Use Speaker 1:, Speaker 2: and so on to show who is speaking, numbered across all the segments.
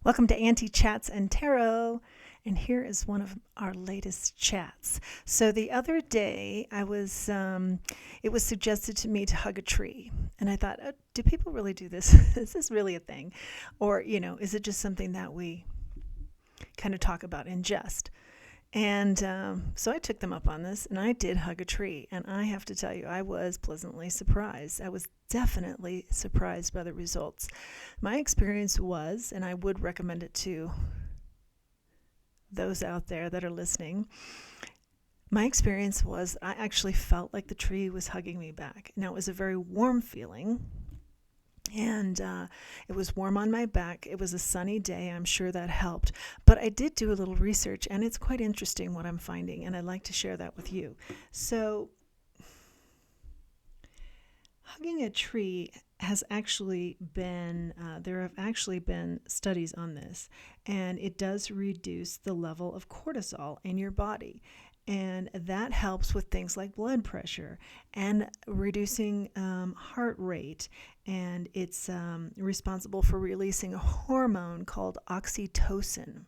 Speaker 1: Welcome to Auntie Chats and Tarot, and here is one of our latest chats. So the other day, it was suggested to me to hug a tree, and I thought, do people really do this? Is this really a thing, or is it just something that we kind of talk about in jest? And so I took them up on this, and I did hug a tree. And I have to tell you, I was pleasantly surprised. I was definitely surprised by the results. My experience was, and I would recommend it to those out there that are listening, my experience was I actually felt like the tree was hugging me back. Now, it was a very warm feeling. And it was warm on my back. It was a sunny day. I'm sure that helped. But I did do a little research, and it's quite interesting what I'm finding, and I'd like to share that with you. So, hugging a tree has actually been, there have actually been studies on this, and it does reduce the level of cortisol in your body. And that helps with things like blood pressure and reducing heart rate. And it's responsible for releasing a hormone called oxytocin.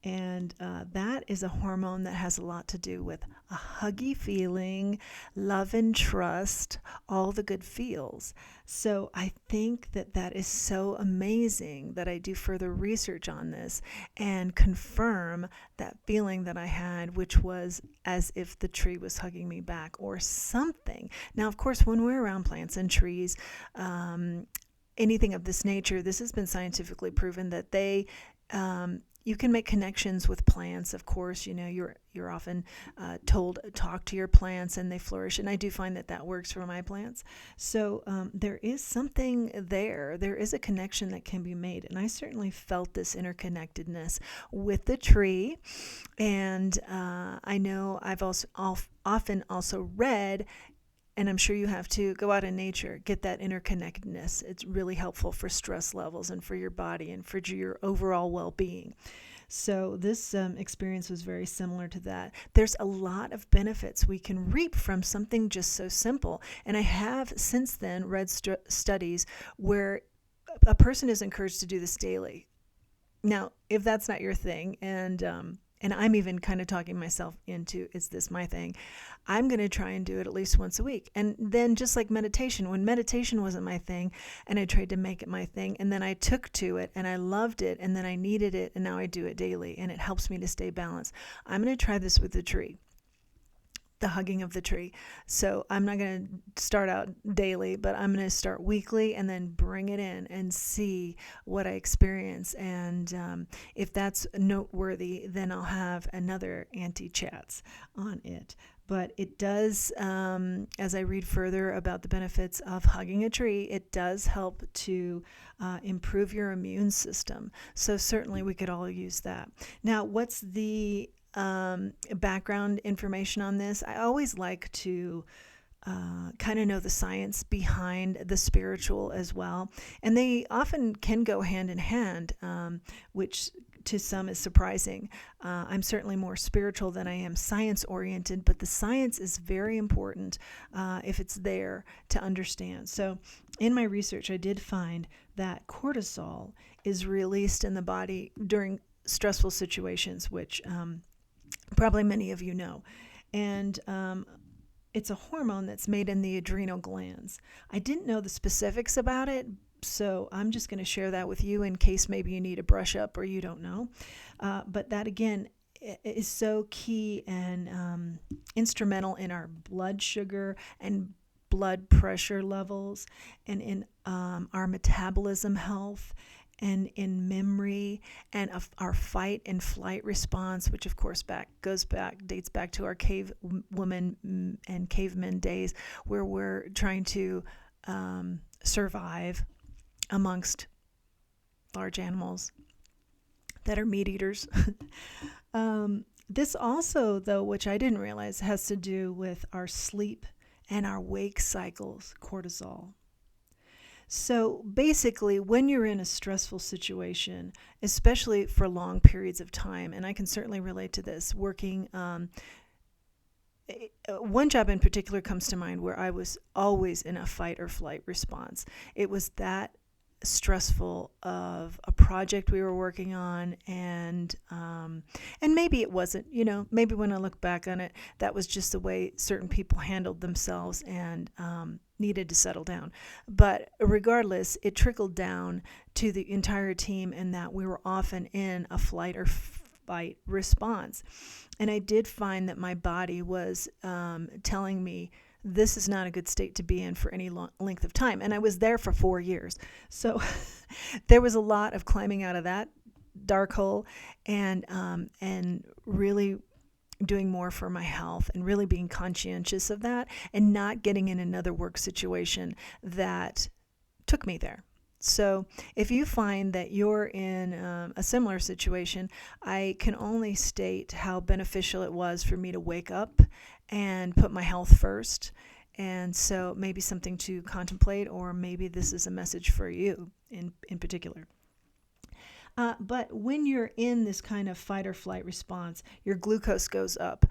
Speaker 1: And that is a hormone that has a lot to do with a huggy feeling, love and trust, all the good feels. So I think that is so amazing that I do further research on this and confirm that feeling that I had, which was as if the tree was hugging me back or something. Now, of course, when we're around plants and trees, anything of this nature, this has been scientifically proven that they you can make connections with plants. Of course, you're often told talk to your plants and they flourish, and I do find that works for my plants. So there is something there. There is a connection that can be made, and I certainly felt this interconnectedness with the tree. And I know I've also often also read, and I'm sure you have too, go out in nature, get that interconnectedness. It's really helpful for stress levels and for your body and for your overall well-being. So this experience was very similar to that. There's a lot of benefits we can reap from something just so simple. And I have since then read studies where a person is encouraged to do this daily. Now, if that's not your thing, and I'm even kind of talking myself into, is this my thing? I'm going to try and do it at least once a week. And then just like meditation, when meditation wasn't my thing and I tried to make it my thing, and then I took to it and I loved it, and then I needed it, and now I do it daily, and it helps me to stay balanced. I'm going to try this with the tree. The hugging of the tree. So I'm not going to start out daily, but I'm going to start weekly and then bring it in and see what I experience. And if that's noteworthy, then I'll have another Auntie Chats on it. But it does, as I read further about the benefits of hugging a tree, it does help to improve your immune system. So certainly we could all use that. Now, what's the background information on this? I always like to kind of know the science behind the spiritual as well. And they often can go hand in hand, which to some is surprising. I'm certainly more spiritual than I am science oriented, but the science is very important if it's there to understand. So in my research, I did find that cortisol is released in the body during stressful situations, which probably many of you know. And it's a hormone that's made in the adrenal glands. I didn't know the specifics about it, so I'm just going to share that with you in case maybe you need a brush up or you don't know. But that, again, is so key and instrumental in our blood sugar and blood pressure levels, and in our metabolism health, and in memory, and of our fight and flight response, which of course dates back to our cave woman and cavemen days, where we're trying to survive amongst large animals that are meat eaters. This also, though, which I didn't realize, has to do with our sleep and our wake cycles, cortisol. So basically, when you're in a stressful situation, especially for long periods of time, and I can certainly relate to this, working, one job in particular comes to mind where I was always in a fight or flight response. It was that stressful of a project we were working on, and maybe it wasn't, maybe when I look back on it, that was just the way certain people handled themselves and needed to settle down. But regardless, it trickled down to the entire team, and that we were often in a flight or fight response. And I did find that my body was telling me this is not a good state to be in for any length of time. And I was there for 4 years. So there was a lot of climbing out of that dark hole, and really doing more for my health, and really being conscientious of that, and not getting in another work situation that took me there. So if you find that you're in a similar situation, I can only state how beneficial it was for me to wake up and put my health first. And so maybe something to contemplate, or maybe this is a message for you in particular. But when you're in this kind of fight or flight response, your glucose goes up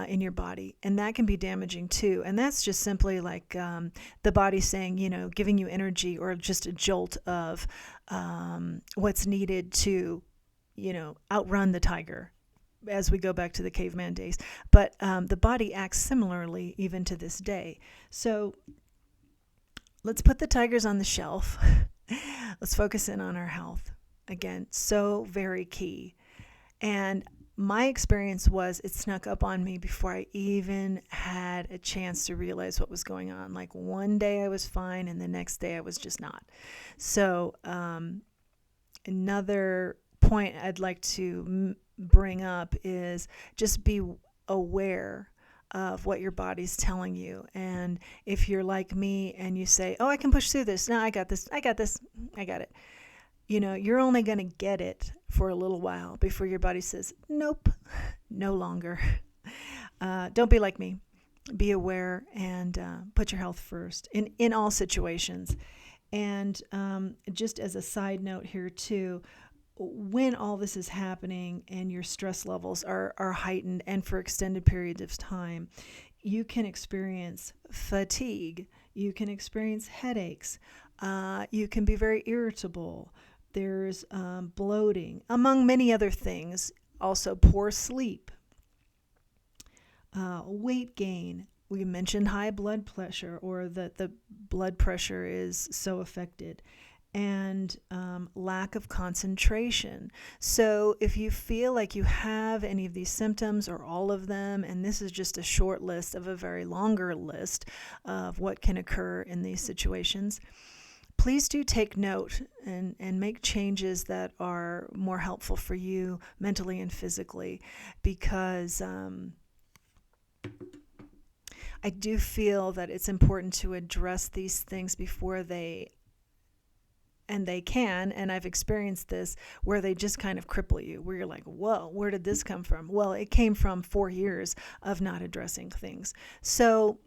Speaker 1: in your body, and that can be damaging too. And that's just simply like the body saying, giving you energy, or just a jolt of what's needed to, outrun the tiger, as we go back to the caveman days. But the body acts similarly even to this day. So let's put the tigers on the shelf. Let's focus in on our health. Again, so very key. And my experience was it snuck up on me before I even had a chance to realize what was going on. Like one day I was fine, and the next day I was just not. So another point I'd like to bring up is just be aware of what your body's telling you. And if you're like me and you say, oh, I can push through this. No, I got this. I got it. You're only going to get it for a little while before your body says, nope, no longer. Don't be like me. Be aware, and put your health first in all situations. And just as a side note here too, when all this is happening and your stress levels are heightened and for extended periods of time, you can experience fatigue. You can experience headaches. You can be very irritable. There's bloating, among many other things. Also, poor sleep, weight gain. We mentioned high blood pressure, or that the blood pressure is so affected, and lack of concentration. So if you feel like you have any of these symptoms, or all of them, and this is just a short list of a very longer list of what can occur in these situations, please do take note and make changes that are more helpful for you mentally and physically, because I do feel that it's important to address these things before they can, and I've experienced this, where they just kind of cripple you, where you're like, whoa, where did this come from? Well, it came from 4 years of not addressing things. So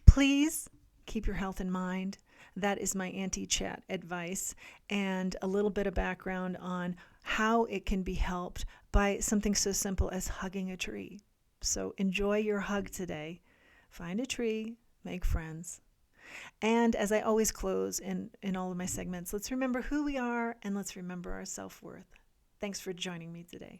Speaker 1: please keep your health in mind. That is my Auntie Chat advice, and a little bit of background on how it can be helped by something so simple as hugging a tree. So enjoy your hug today. Find a tree, make friends. And as I always close in all of my segments, let's remember who we are, and let's remember our self-worth. Thanks for joining me today.